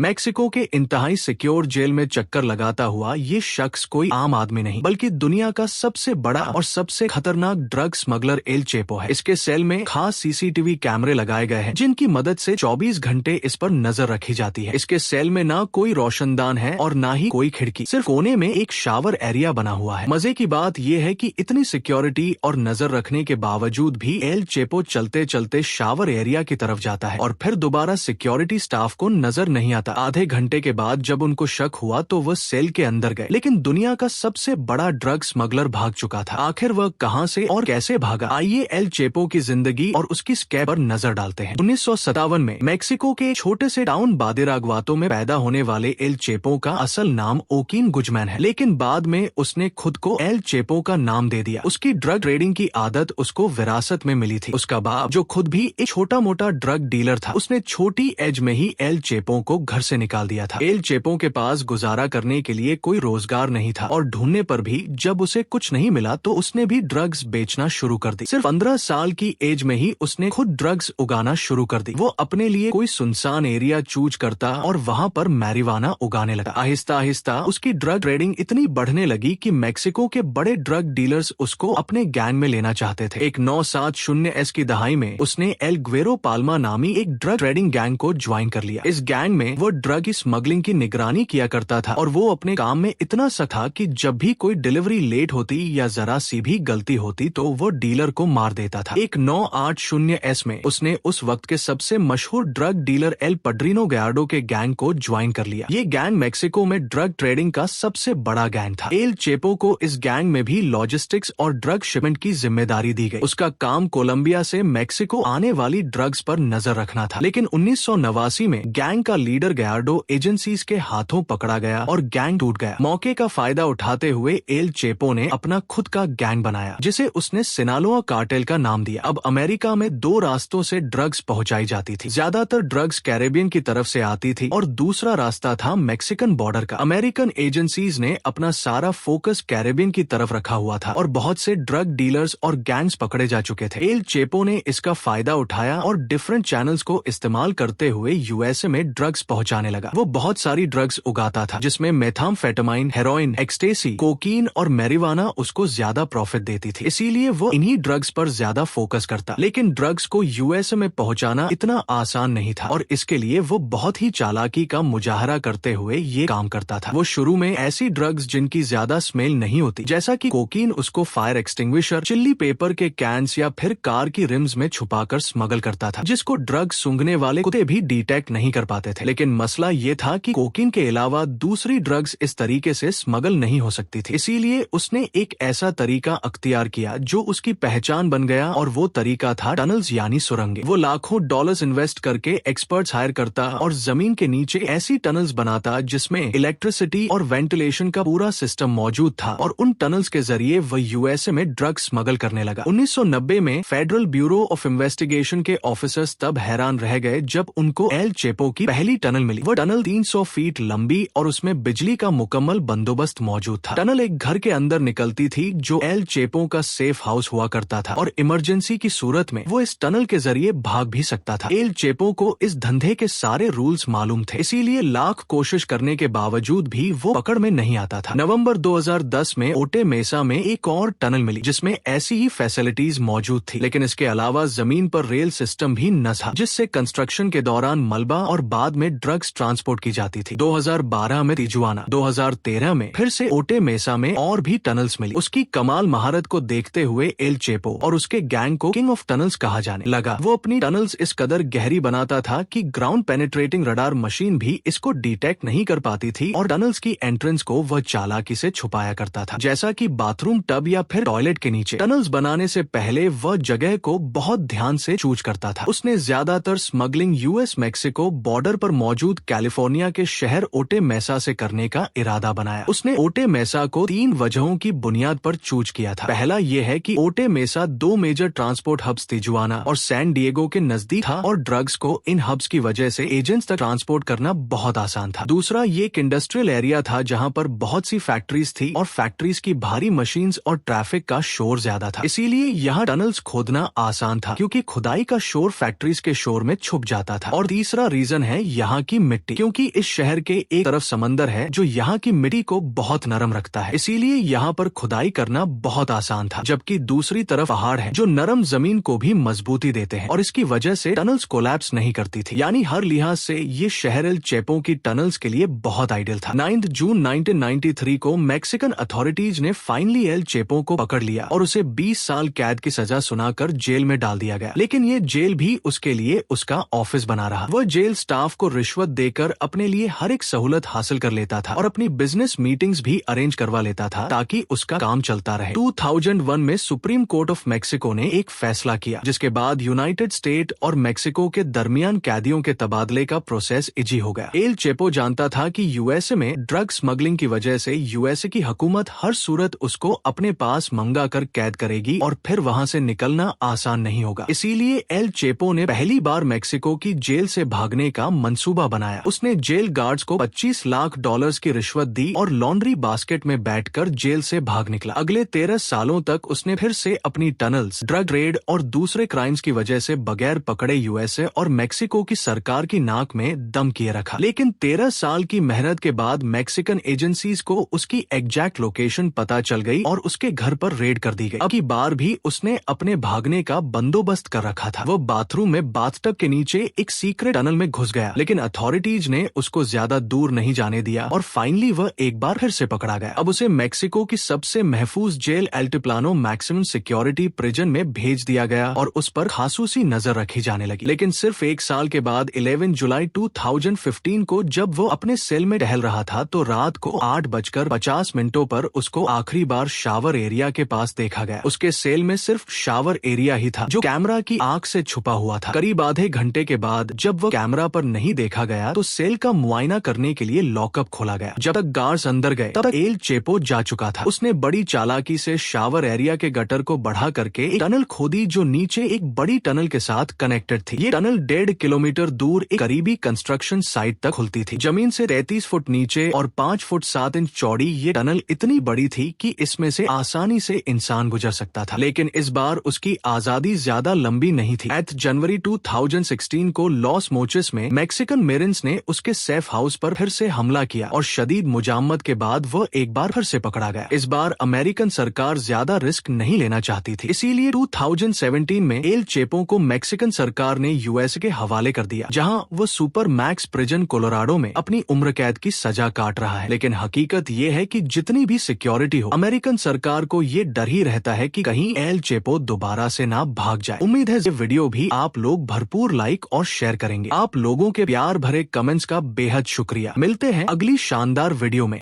Mexico के इंतहाई secure jail में चक्कर लगाता हुआ ये शख्स कोई आम आदमी नहीं बल्कि दुनिया का सबसे बड़ा और सबसे खतरनाक ड्रग स्मगलर एल चेपो है। इसके सेल में खास सीसीटीवी कैमरे लगाए गए हैं जिनकी मदद से 24 घंटे इस पर नजर रखी जाती है। इसके सेल में ना कोई रोशनदान है और ना ही कोई खिड़की, सिर्फ कोने में एक शावर एरिया बना हुआ है। मजे की बात यह है कि इतनी सिक्योरिटी और नजर रखने के बावजूद भी एल चेपो चलते चलते शावर एरिया की तरफ जाता है और फिर दोबारा सिक्योरिटी स्टाफ को नजर नहीं आता। आधे घंटे के बाद जब उनको शक हुआ तो वह सेल के अंदर गए, लेकिन दुनिया का सबसे बड़ा ड्रग स्मगलर भाग चुका था। आखिर वह कहां से और कैसे भागा, आइए एल चेपो की जिंदगी और उसकी स्कैम पर नजर डालते हैं। 1957 में मेक्सिको के छोटे से टाउन बादेराग्वातो में पैदा होने वाले एल चेपो का असल नाम ओकीन गुजमैन है, लेकिन बाद में उसने खुद को एल चेपो का नाम दे दिया। उसकी ड्रग ट्रेडिंग की आदत उसको विरासत में मिली थी। उसका बाप जो खुद भी एक छोटा मोटा ड्रग डीलर था, उसने छोटी एज में ही एल चेपो को घर से निकाल दिया था। एल चेपो के पास गुजारा करने के लिए कोई रोजगार नहीं था और ढूंढने पर भी जब उसे कुछ नहीं मिला तो उसने भी ड्रग्स बेचना शुरू कर दी। सिर्फ 15 साल की एज में ही उसने खुद ड्रग्स उगाना शुरू कर दी। वो अपने लिए कोई सुनसान एरिया चूज करता और वहाँ पर मैरिवाना उगाने लगा। आहिस्ता आहिस्ता उसकी ड्रग ट्रेडिंग इतनी बढ़ने लगी कि मेक्सिको के बड़े ड्रग डीलर्स उसको अपने गैंग में लेना चाहते थे। एक 970s की दहाई में उसने एल ग्वेरो पाल्मा नामी एक ड्रग ट्रेडिंग गैंग को ज्वाइन कर लिया। इस गैंग में वो ड्रग की स्मगलिंग की निगरानी किया करता था और वो अपने काम में इतना सख्त था कि जब भी कोई डिलीवरी लेट होती या जरा सी भी गलती होती तो वो डीलर को मार देता था। एक 980s में उसने उस वक्त के सबसे मशहूर ड्रग डीलर एल पड्रिनो गैर्डो के गैंग को ज्वाइन कर लिया। ये गैंग मेक्सिको में ड्रग ट्रेडिंग का सबसे बड़ा गैंग था। एल चेपो को इस गैंग में भी लॉजिस्टिक्स और ड्रग शिपमेंट की जिम्मेदारी दी गई। उसका काम कोलंबिया से मेक्सिको आने वाली ड्रग्स पर नजर रखना था, लेकिन 1989 में गैंग का लीडर गैर्डो एजेंसीज के हाथों पकड़ा गया और गैंग टूट गया। मौके का फायदा उठाते हुए एल चेपो ने अपना खुद का गैंग बनाया जिसे उसने सिनालोआ कार्टेल का नाम दिया। अब अमेरिका में 2 रास्तों से ड्रग्स पहुंचाई जाती थी। ज्यादातर ड्रग्स कैरेबियन की तरफ से आती थी और दूसरा रास्ता था मैक्सिकन बॉर्डर का। अमेरिकन एजेंसीज ने अपना सारा फोकस कैरेबियन की तरफ रखा हुआ था और बहुत से ड्रग डीलर्स और गैंग्स पकड़े जा चुके थे। एल चेपो ने इसका फायदा उठाया और डिफरेंट चैनल्स को इस्तेमाल करते हुए यूएसए में ड्रग्स पहुंचाने लगा। वो बहुत सारी ड्रग्स उगाता था जिसमें मेथाम्फेटामाइन, हेरोइन, एक्सटेसी, कोकीन और मैरिवाना उसको ज्यादा प्रॉफिट देती थी, इसीलिए वो इन्हीं ड्रग्स पर ज्यादा फोकस करता। लेकिन ड्रग्स को यूएसए में पहुंचाना इतना आसान नहीं था और इसके लिए वो बहुत ही चालाकी का मुजाहरा करते हुए ये काम करता था। वो शुरू में ऐसी ड्रग्स जिनकी ज्यादा स्मेल नहीं होती, जैसा कि कोकीन, उसको फायर एक्सटिंग्विशर, चिल्ली पेपर के कैंस या फिर कार की रिम्स में छुपाकर स्मगल करता था, जिसको ड्रग सूंघने वाले कुत्ते भी डिटेक्ट नहीं कर पाते थे। लेकिन मसला ये था कि कोकीन के अलावा दूसरी ड्रग्स इस तरीके से स्मगल नहीं हो सकती थी, इसीलिए उसने एक ऐसा तरीका अख्तियार किया जो उसकी पहचान बन गया और वो तरीका था टनल्स यानी सुरंगें। वो लाखों डॉलर्स इन्वेस्ट करके एक्सपर्ट्स हायर करता और जमीन के नीचे ऐसी टनल्स बनाता जिसमें इलेक्ट्रिसिटी और वेंटिलेशन का पूरा सिस्टम मौजूद था और उन टनल्स के जरिए वह यूएसए में ड्रग्स स्मगल करने लगा। 1990 में फेडरल ब्यूरो ऑफ इन्वेस्टिगेशन के ऑफिसर्स तब हैरान रह गए जब उनको एल चेपो की पहली टनल मिली। वो टनल 300 फीट लंबी और उसमें बिजली का मुकम्मल बंदोबस्त मौजूद था। टनल एक घर के अंदर निकलती थी जो एल चेपो का सेफ हाउस हुआ करता था और इमरजेंसी की सूरत में वो इस टनल के जरिए भाग भी सकता था। एल चेपो को इस धंधे के सारे रूल्स मालूम थे, इसीलिए लाख कोशिश करने के बावजूद भी वो पकड़ में नहीं आता था। नवंबर 2010 में ओटे मेसा में एक और टनल मिली जिसमें ऐसी ही फैसिलिटीज मौजूद थी, लेकिन इसके अलावा जमीन पर रेल सिस्टम भी न था जिससे कंस्ट्रक्शन के दौरान मलबा और बाद में ड्रग्स ट्रांसपोर्ट की जाती थी। 2012 में तिजुआना, 2013 में फिर से ओटे मेसा में और भी टनल्स मिली। उसकी कमाल महारत को देखते हुए एल चेपो और उसके गैंग को किंग ऑफ टनल्स कहा जाने लगा। वो अपनी टनल्स इस कदर गहरी बनाता था कि ग्राउंड पेनिट्रेटिंग रडार मशीन भी इसको डिटेक्ट नहीं कर पाती थी और टनल्स की एंट्रेंस को वह चालाकी से छुपाया करता था, जैसा कि बाथरूम टब या फिर टॉयलेट के नीचे। टनल्स बनाने से पहले वह जगह को बहुत ध्यान से चूज करता था। उसने ज्यादातर स्मगलिंग यूएस मेक्सिको बॉर्डर पर मौजूद कैलिफोर्निया के शहर ओटे मेसा से करने का इरादा बनाया। उसने ओटे मेसा को 3 वजहों की बुनियाद पर चूज किया था। पहला यह है कि ओटे मेसा 2 मेजर ट्रांसपोर्ट हब्स तिजुआना और सैन डिएगो के नजदीक था और ड्रग्स को इन हब्स की वजह से एजेंट्स तक ट्रांसपोर्ट करना बहुत आसान था। दूसरा, ये एक इंडस्ट्रियल एरिया था जहां पर बहुत सी फैक्ट्रीज थी और फैक्ट्रीज की भारी मशीन्स और ट्रैफिक का शोर ज्यादा था, इसीलिए यहाँ टनल्स खोदना आसान था क्योंकि खुदाई का शोर फैक्ट्रीज के शोर में छुप जाता था। और तीसरा रीजन है यहाँ की मिट्टी, क्योंकि इस शहर के एक तरफ समंदर है जो यहाँ की मिट्टी को बहुत नरम रखता है, इसीलिए यहाँ पर खुदाई करना बहुत आसान था, जबकि दूसरी तरफ पहाड़ है जो नरम जमीन को भी मजबूती देते हैं और इसकी वजह से टनल्स कोलैप्स नहीं करती थी। यानी हर लिहाज से ये शहर एल चेपो की टनल्स के लिए बहुत आइडियल था। 9 जून 1993 को मैक्सिकन अथॉरिटीज ने फाइनली एल चेपो को पकड़ लिया और उसे 20 साल कैद की सजा सुनाकर जेल में डाल दिया गया। लेकिन ये जेल भी उसके लिए उसका ऑफिस बना रहा। वह जेल स्टाफ को रिश्वत देकर अपने लिए हर एक सहूलत हासिल कर लेता था और अपनी बिजनेस मीटिंग्स भी अरेंज करवा लेता था ताकि उसका काम चलता रहे। 2001 में सुप्रीम कोर्ट ऑफ मेक्सिको ने एक फैसला किया, जिसके बाद यूनाइटेड स्टेट और मेक्सिको के दरमियान कैदियों के तबादले का प्रोसेस इजी हो गया। एल चेपो जानता था कि यूएसए में ड्रग स्मगलिंग की वजह से यूएसए की हुकूमत हर सूरत उसको अपने पास मंगा कर कैद करेगी और फिर वहाँ से निकलना आसान नहीं होगा। इसीलिए एल चेपो ने पहली बार मेक्सिको की जेल से भागने का मंसूबा बनाया। उसने जेल गार्ड्स को $25 लाख की रिश्वत दी और लॉन्ड्री बास्केट में बैठकर जेल से भाग निकला। अगले 13 सालों तक उसने फिर से अपनी टनल्स, ड्रग ट्रेड और दूसरे क्राइम्स की वजह से बगैर पकड़े यूएसए और मेक्सिको की सरकार की नाक में दम किए रखा। लेकिन 13 साल की मेहनत के बाद मैक्सिकन एजेंसीज को उसकी एग्जैक्ट लोकेशन पता चल गई और उसके घर पर रेड कर दी गई। अब की बार भी उसने अपने भागने का बंदोबस्त कर रखा था। वो बाथरूम में बाथटब के नीचे एक सीक्रेट टनल में घुस गया, लेकिन अथॉरिटीज ने उसको ज्यादा दूर नहीं जाने दिया और फाइनली वह एक बार फिर से पकड़ा गया। अब उसे मेक्सिको की सबसे महफूज जेल एल्टिप्लानो मैक्सिमम सिक्योरिटी प्रिजन में भेज दिया गया और उस पर खासूसी नजर रखी जाने लगी। लेकिन सिर्फ एक साल के बाद 11 जुलाई 2015 को जब वो अपने सेल में टहल रहा था तो रात को 8:50 पर उसको आखिरी बार शावर एरिया के पास देखा गया। उसके सेल में सिर्फ शावर एरिया ही था जो कैमरा की आंख से छुपा हुआ था। करीब आधे घंटे के बाद जब वो कैमरा पर नहीं देखा गया तो सेल का मुआयना करने के लिए लॉकअप खोला गया। जब तक गार्ड्स अंदर गए तब तक एल चेपो जा चुका था। उसने बड़ी चालाकी से शावर एरिया के गटर को बढ़ा करके एक टनल खोदी जो नीचे एक बड़ी टनल के साथ कनेक्टेड थी। ये टनल 1.5 किलोमीटर दूर एक करीबी कंस्ट्रक्शन साइट तक खुलती थी। जमीन से 33 फुट नीचे और 5 फुट 7 इंच चौड़ी ये टनल इतनी बड़ी थी कि इसमें से आसानी से इंसान गुजर सकता था। लेकिन इस बार उसकी आजादी ज्यादा लंबी नहीं थी। 8 जनवरी 2016 को लॉस मोचेस में मैक्सिकन मेरिन्स ने उसके सेफ हाउस पर फिर से हमला किया और शदीद मुजामत के बाद वह एक बार फिर से पकड़ा गया। इस बार अमेरिकन सरकार ज्यादा रिस्क नहीं लेना चाहती थी, इसीलिए 2017 में एल चेपो को मैक्सिकन सरकार ने यूएसए के हवाले कर दिया, जहां वो सुपर मैक्स प्रिजन कोलोराडो में अपनी उम्र कैद की सजा काट रहा है। लेकिन हकीकत ये है कि जितनी भी सिक्योरिटी हो, अमेरिकन सरकार को ये डर ही रहता है कि कहीं एल चेपो दोबारा से ना भाग जाए। उम्मीद है ये वीडियो भी आप लोग भरपूर लाइक और शेयर करेंगे। आप लोगों के प्यार भरे कमेंट्स का बेहद शुक्रिया। मिलते हैं अगली शानदार वीडियो में।